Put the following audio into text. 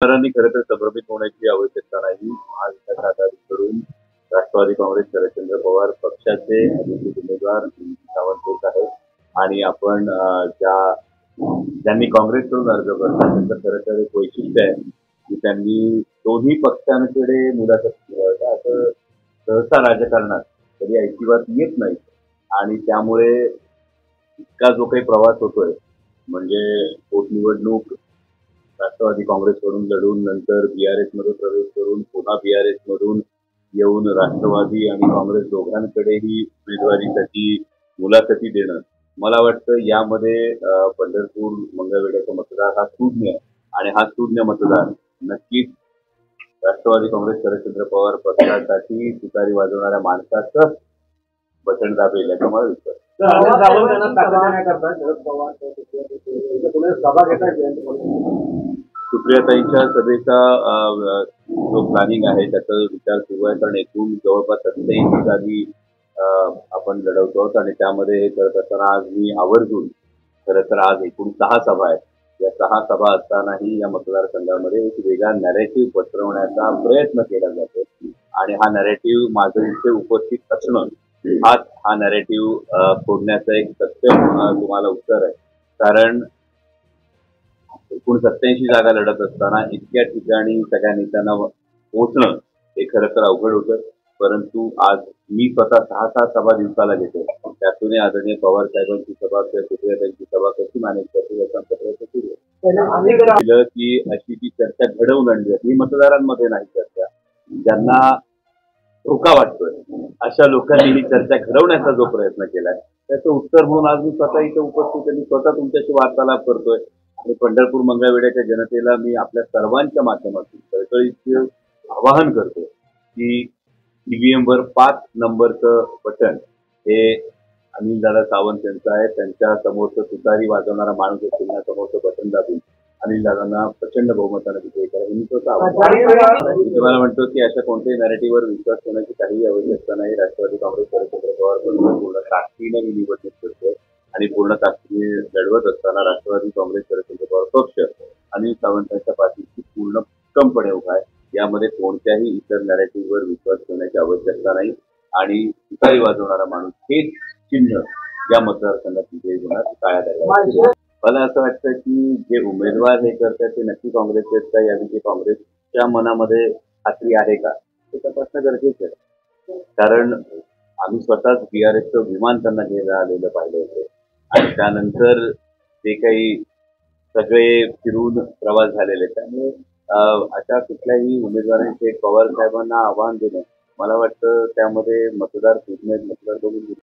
मतदारांनी खरं तर संभ्रमित होण्याची आवश्यकता नाही. महाविकास आघाडीकडून राष्ट्रवादी काँग्रेस शरदचंद्र पवार पक्षाचे अधिकृत उमेदवार सावंत होत आहेत आणि आपण ज्यांनी काँग्रेसकडून अर्ज भरला त्यांचं खरं तर एक वैशिष्ट्य आहे की त्यांनी दोन्ही पक्षांकडे मुलाखत असं सहसा राजकारणात कधी ऐकिवात येत नाही आणि त्यामुळे इतका जो काही प्रवास होतोय म्हणजे पोटनिवडणूक राष्ट्रवादी काँग्रेसकडून लढून नंतर बीआरएस मध्ये प्रवेश करून पुन्हा बीआरएस मधून येऊन राष्ट्रवादी आणि काँग्रेस दोघांकडेही उमेदवारीसाठी मुलाखती देणं मला वाटतं यामध्ये पंढरपूर मंगळवेढ्याचा मतदार हा शून्य आणि हा शून्य मतदार नक्कीच राष्ट्रवादी काँग्रेस शरदचंद्र पवार पक्षासाठी तुतारी वाजवणाऱ्या माणसाचं बटन दाबेल याचा मला विश्वास. सुप्रियाताईंच्या सभेचा जो प्लॅनिंग आहे त्याचा विचार सुरू आहे कारण एकूण जवळपास 87 जागी आपण लढवतो आहोत आणि त्यामध्ये हे करत असताना आज मी आवर्जून खरं तर आज एकूण 6 सभा आहेत. या 6 सभा असतानाही या मतदारसंघामध्ये एक वेगळा नॅरेटिव्ह पसरवण्याचा प्रयत्न केला जातो आणि हा नॅरेटिव्ह माझं इथे उपस्थित असणं हाच हा नॅरेटिव्ह फोडण्याचं एक सत्य तुम्हाला उत्तर आहे. कारण एकूण 87 जागा लढत असताना इतक्या ठिकाणी सगळ्या नेत्यांना पोहोचणं हे खरं तर अवघड होतं. परंतु आज मी स्वतः 6 सभा दिवसाला घेतो. त्यातून आदरणीय पवार साहेबांची सभा किंवा सुप्रियाताईंची सभा कशी मॅनेज करते याचा प्रयत्न सुरू आहे. की अशी ती चर्चा घडवून आणली ही मतदारांमध्ये नाही चर्चा ज्यांना धोका वाटतोय अशा लोकांनी ही चर्चा घडवण्याचा जो प्रयत्न केलाय त्याचं उत्तर म्हणून आज मी स्वतः इथे उपस्थित आणि स्वतः तुमच्याशी वार्तालाप करतोय आणि पंढरपूर मंगळवेढ्याच्या जनतेला मी आपल्या सर्वांच्या माध्यमातून कळकळीचं आवाहन करतो की ईव्हीएम वर 5 नंबरचं बटन हे अनिलदादा सावंत यांचं आहे. त्यांच्या समोरचं तुतारी वाजवणारा माणूस असलेल्या समोरचं बटन दाबून अनिलदादांना प्रचंड बहुमतानं विजयी करा मी स्वतः आवाहन तुम्हाला म्हणतो की अशा कोणत्याही नॅरेटिव्हवर विश्वास करण्याची काही आवश्यकता नाही. राष्ट्रवादी काँग्रेस शरदचंद्र पवार पूर्ण ताकदीने ही निवडणूक करतोय आणि पूर्ण ताकदीने लढवत असताना राष्ट्रवादी काँग्रेस शरदचंद्र पवार पक्ष अनिल सावंतांच्या पाठीशी पूर्ण भक्कमपणे उभा आहे. यामध्ये कोणत्याही इतर नॅरेटिव्हवर विश्वास करण्याची आवश्यकता नाही आणि तुतारी वाजवणारा माणूस हेच चिन्ह या मतदारसंघात विजयी होणार काळ्या दगडावर. मला असं वाटतं की जे उमेदवार हे करतात ते नक्की काँग्रेसचे का याविषयी काँग्रेसच्या मनामध्ये खात्री आहे का हे तपासणं गरजेचं आहे. कारण आम्ही स्वतःच बीआरएसचं विमान त्यांना घ्यायला आलेलं पाहिलं होतं आणि त्यानंतर ते काही सगळे फिरून प्रवास झालेले त्यामुळे अशा कुठल्याही उमेदवारांचे पवार साहेबांना आव्हान देणं मला वाटतं त्यामध्ये मतदार बघून